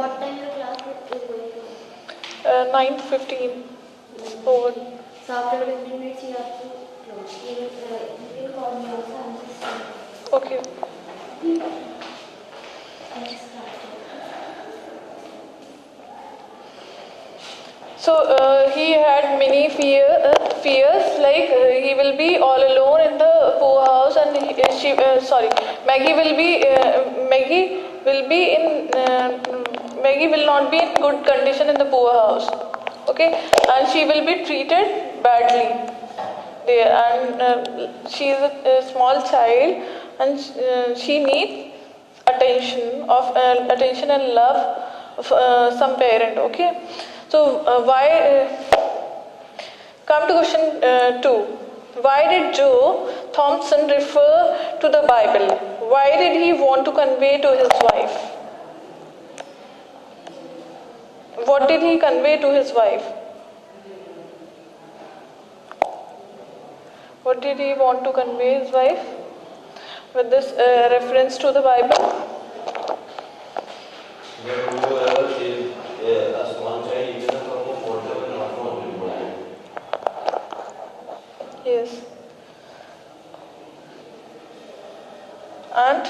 what time the class is going to? 9:15 over. So after 15 minutes you have to close. You will call me also. I'm just Okay. I just started. So he had many fears, like he will be all alone in the poorhouse, and Maggie will not be in good condition in the poorhouse. Okay, and she will be treated badly there, and she is a small child, and she needs attention and love of some parent. Okay, so come to question 2. Why did Joe Thompson refer to the Bible? Why did he want to convey to his wife? What did he convey to his wife? What did he want to convey his wife with this reference to the Bible? Whoever is a small child, even a cup of water will not want to go. Yes. And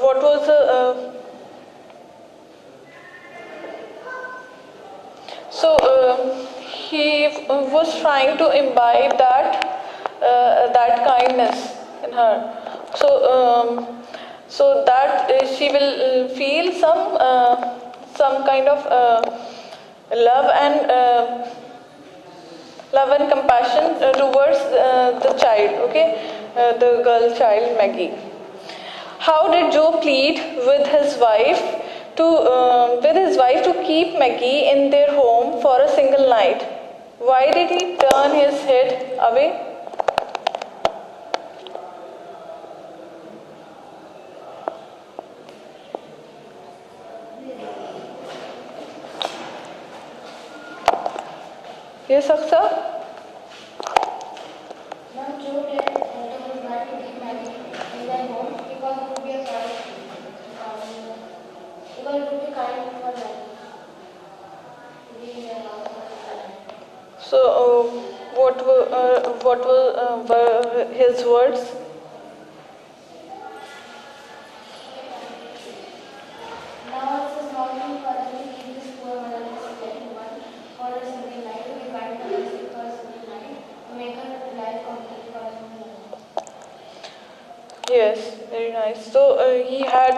what was the he was trying to imbibe that kindness in her, so that she will feel some kind of love and compassion towards the child. Okay, the girl child Maggie. How did Joe plead with his wife to keep Maggie in their home for a single night? Why did he turn his head away? Yes, Aksa? Now Joe didn't tell his wife to keep Maggie in their home because it would be a kind because it would be kind for Maggie to be in their house for a night. So, what were his words? Now it's a small thing for them to keep this poor motherless little one for a single night, to be kind to her for a single night, to make her life complete for a single night. Yes, very nice. So he had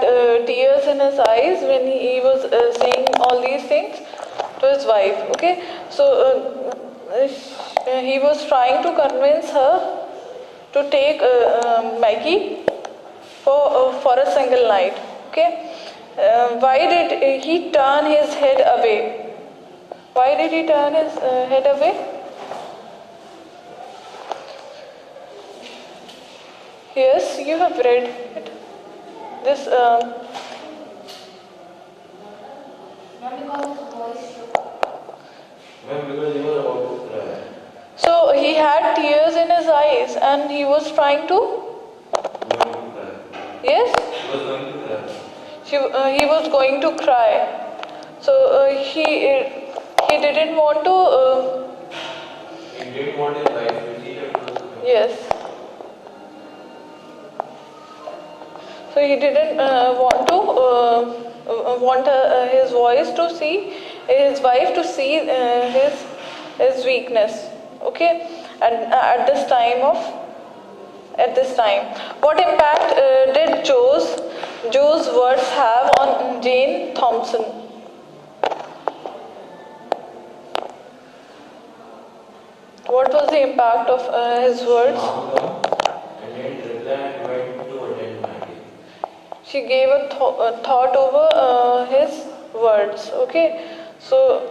tears in his eyes when he was saying all these things to his wife. Okay, so he was trying to convince her to take Maggie for a single night. Okay, why did he turn his head away? Why did he turn his head away? Yes, you have read it. This. Not because his voice shook. Because he was about to cry. So he had tears in his eyes, and he was trying to. Going to cry. Yes. He was going to cry. He was going to cry. So he didn't want to. He didn't want his wife to see that. Yes. So he didn't want his his wife to see his weakness. Okay, and at this time, what impact did Joe's words have on Jane Thompson? What was the impact of his words? And didn't reply and went to attend Maggie. She gave a thought over his words. Okay, so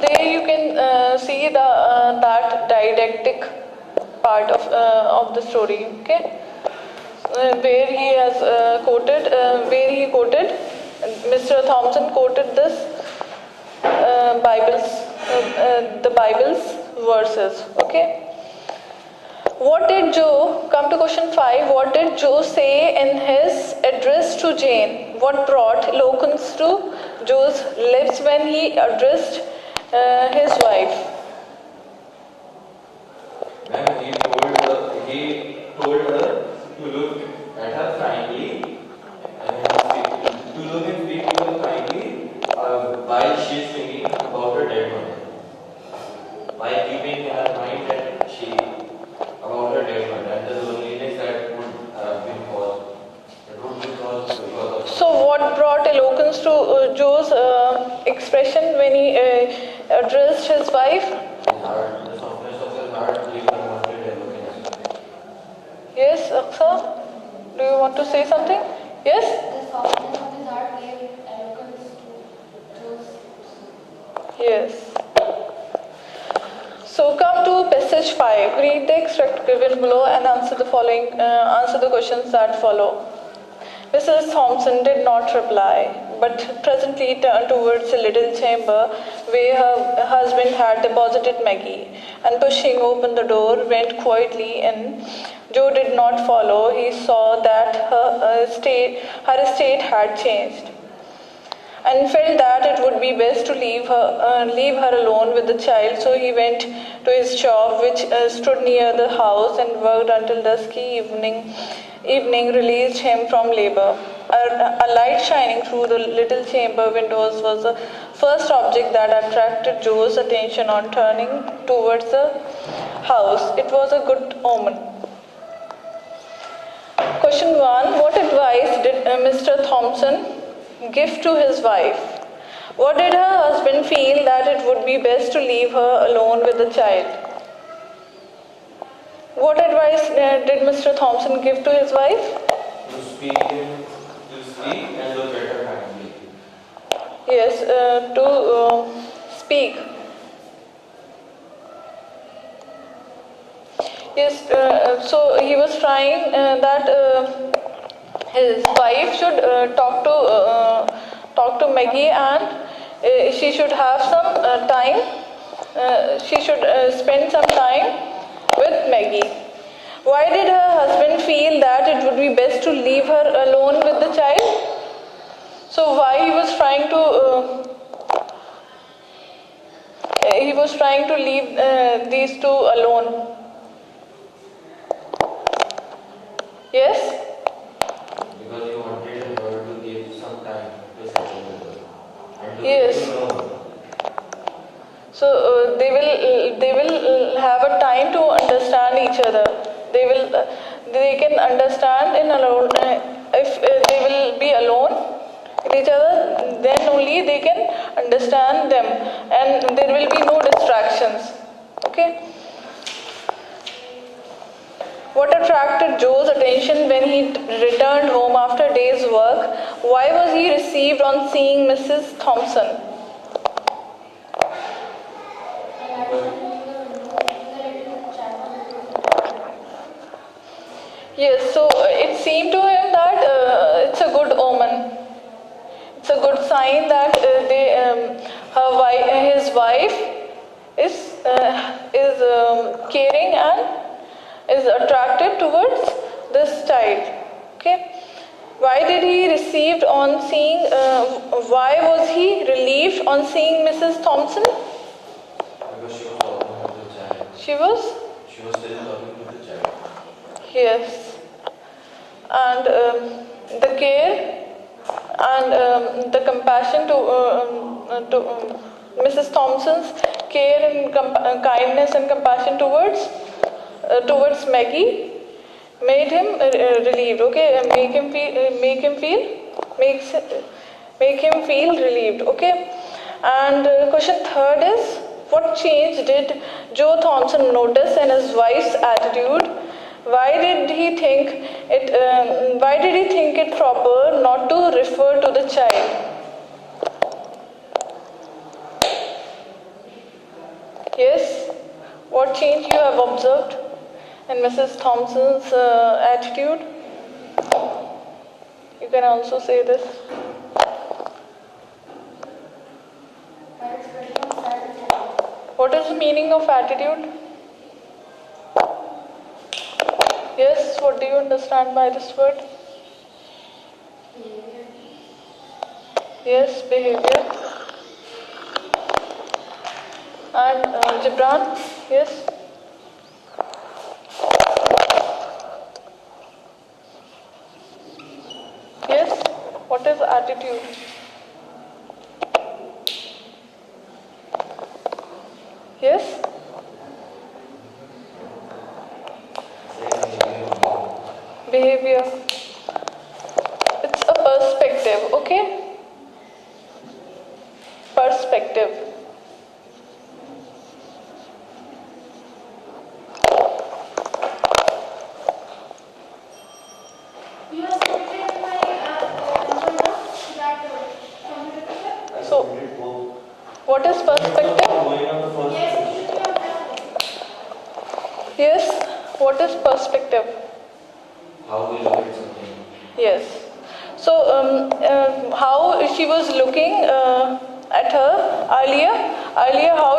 there you can see that didactic part of the story. Okay, where he quoted, Mr. Thompson quoted this the Bible's verses. Okay. What did Joe, come to question 5, what did Joe say in his address to Jane? What brought eloquence to Joe's lips when he addressed his wife? Ma'am, he told her to look at her kindly to look and speak to her kindly while she is thinking about her dead mother. By keeping in her mind that she about her dead mother and the loneliness that would have been caused. It would be caused because of. So, what brought eloquence to Joe's expression when he addressed his wife? His heart, the softness of his heart gave unwanted eloquence. Yes, Aksa? Do you want to say something? Yes? The softness of his heart gave eloquence to Joe's. Yes. So come to passage 5. Read the extract given below and answer the questions that follow. Mrs. Thompson did not reply, but presently turned towards the little chamber where her husband had deposited Maggie, and pushing open the door, went quietly in. Joe did not follow. He saw that her state had changed, and felt that it would be best to leave her alone with the child. So he went to his shop, which stood near the house, and worked until dusky evening released him from labor. A light shining through the little chamber windows was the first object that attracted Joe's attention on turning towards the house. It was a good omen. Question 1. What advice did Mr. Thompson give to his wife? What did her husband feel that it would be best to leave her alone with the child? What advice did Mr. Thompson give to his wife? To speak and look at her kindly. Yes, to speak. Yes, so he was trying that his wife should talk to Maggie, and she should have some time. She should spend some time with Maggie. Why did her husband feel that it would be best to leave her alone with the child? So why he was trying to leave these two alone? Yes? Because he wanted her to give some time to settle with her. And to Yes. get to know her. So they will have a time to understand each other. They can understand in alone. If they will be alone with each other, then only they can understand them, and there will be no distractions. Okay. What attracted Joe's attention when he returned home after a day's work? Why was he received on seeing Mrs. Thompson? Yes, so it seemed to him that it's a good omen. It's a good sign that his wife is caring and is attracted towards this child. Okay. Why did he received on seeing? Why was he relieved on seeing Mrs. Thompson? Because she was talking to the child. She was. She was still talking to the child. Yes, and the care and the compassion to Mrs. Thompson's care and kindness and compassion towards Maggie made him relieved. Okay, make him feel relieved. Okay, and question 3 is, what change did Joe Thompson notice in his wife's attitude? Why did he think it proper not to refer to the child? Yes, what change you have observed in Mrs. Thompson's attitude? You can also say this. What is the meaning of attitude? Yes, what do you understand by this word? Yes, behavior. And Gibran? Yes? Yes? What is attitude? Yes? Behavior. It's a perspective, okay? Perspective. You have submitted my number now to that computer teacher? So, what is perspective? Yes, it should be on that. Yes? What is perspective? How we look at something. Yes. So, how she was looking at her earlier how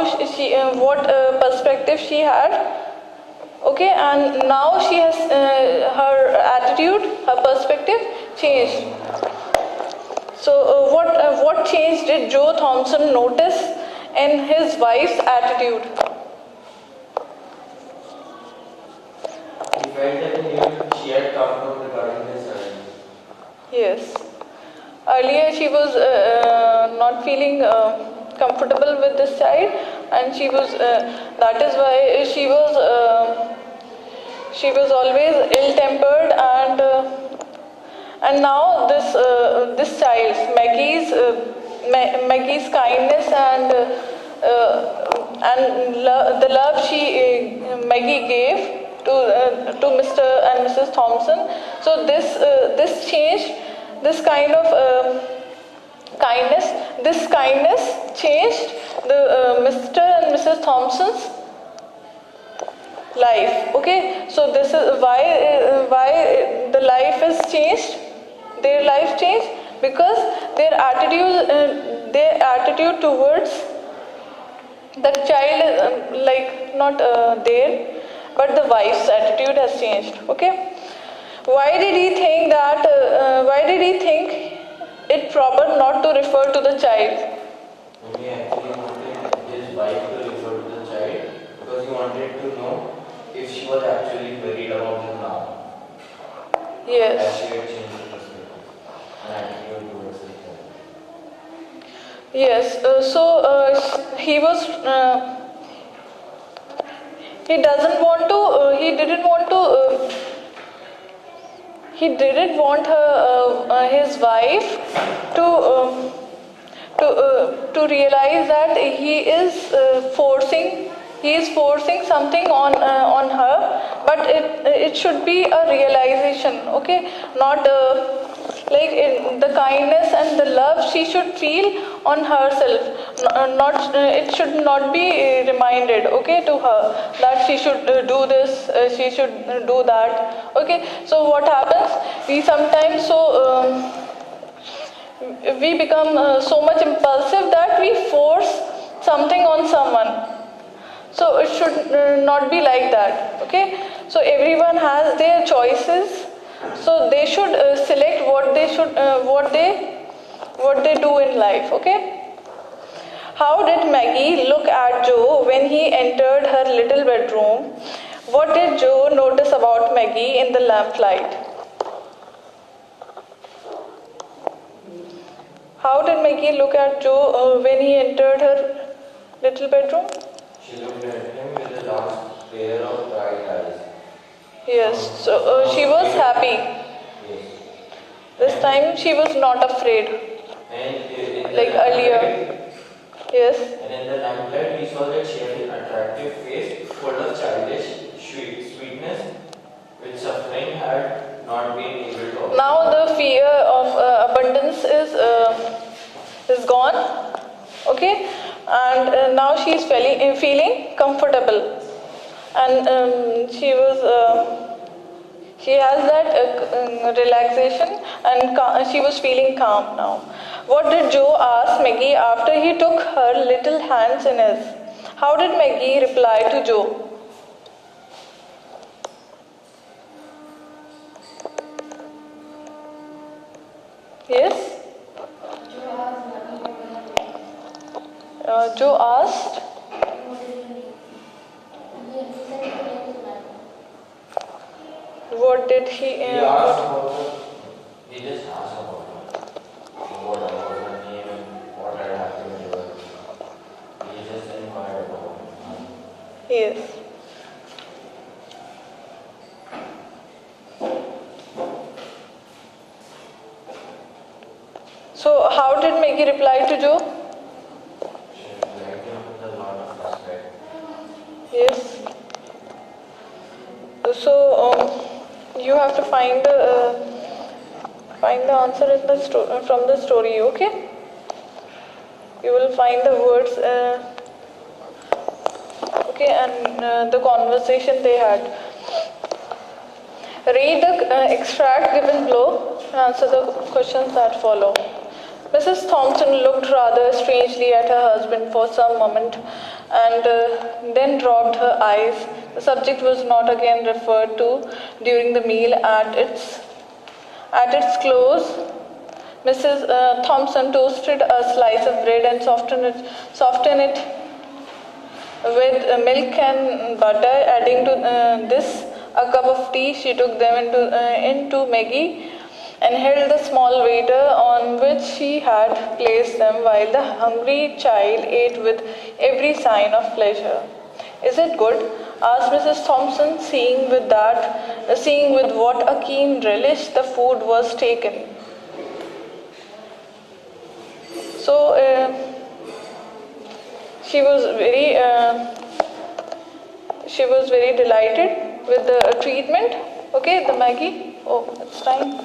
what perspective she had. Okay, and now she has her attitude, her perspective changed. So, what change did Joe Thompson notice in his wife's attitude? He felt that she had come from regarding his son. Yes. Earlier, she was not feeling comfortable with this child, and she was. That is why she was always ill-tempered, and now this child's Maggie's kindness the love Maggie gave to Mr. and Mrs. Thompson. So this changed, this kind of kindness. This kindness changed the Mr. and Mrs. Thompson's life. Okay, so this is why the life is changed. Their life changed because their attitude towards the child is like not there, but the wife's attitude has changed. Okay, why did he think that? Why did he think it proper not to refer to the child? He actually wanted his wife to refer to the child because he wanted to know if she was actually worried about him now. As Yes. she had changed her perspective and attitude towards the child. Yes. He was. He doesn't want to. He didn't want to. He didn't want his wife to realize that he is forcing something on her, but it should be a realization, okay, not the kindness and the love she should feel on herself, not it should not be reminded, okay, to her that she should do this, she should do that, okay. So what happens, we sometimes we become so much impulsive that we force something on someone. So it should not be like that, okay. So everyone has their choices, so they should select what they do in life, okay. How did Maggie look at Joe when he entered her little bedroom? What did Joe notice about Maggie in the lamplight? How did Maggie look at Joe when he entered her little bedroom? She looked at him with a last pair of bright eyes. Yes, so she was happy. Yes. This time she was not afraid, like earlier. Yes. And in the lamplight, we saw that she had an attractive face full of childish sweetness, which suffering had not been able to obtain. Now the fear of abundance is gone, okay, and now she is feeling comfortable, and she has that relaxation, and she was feeling calm now. What did Joe ask Maggie after he took her little hands in his? How did Maggie reply to Joe? Joe asked, What is your name? He said his name is Matt. what did he? He asked about her. He just asked about her. What about her name and what had happened to her. He just inquired about her. Yes. So, how did Maggie reply to Joe? She replied him with a lot of respect. Yes. So, you have to find the answer in the from the story. Okay. You will find the words. Okay, and the conversation they had. Read the extract given below and answer the questions that follow. Mrs. Thompson looked rather strangely at her husband for some moment and then dropped her eyes. The subject was not again referred to during the meal. At its close, Mrs. Thompson toasted a slice of bread and softened it with milk and butter. Adding to this a cup of tea, she took them into Maggie and held the small waiter on which she had placed them while the hungry child ate with every sign of pleasure. Is it good? Asked Mrs. Thompson, seeing with what a keen relish the food was taken. So she was very delighted with the treatment. Okay, the Maggie. Oh, it's time.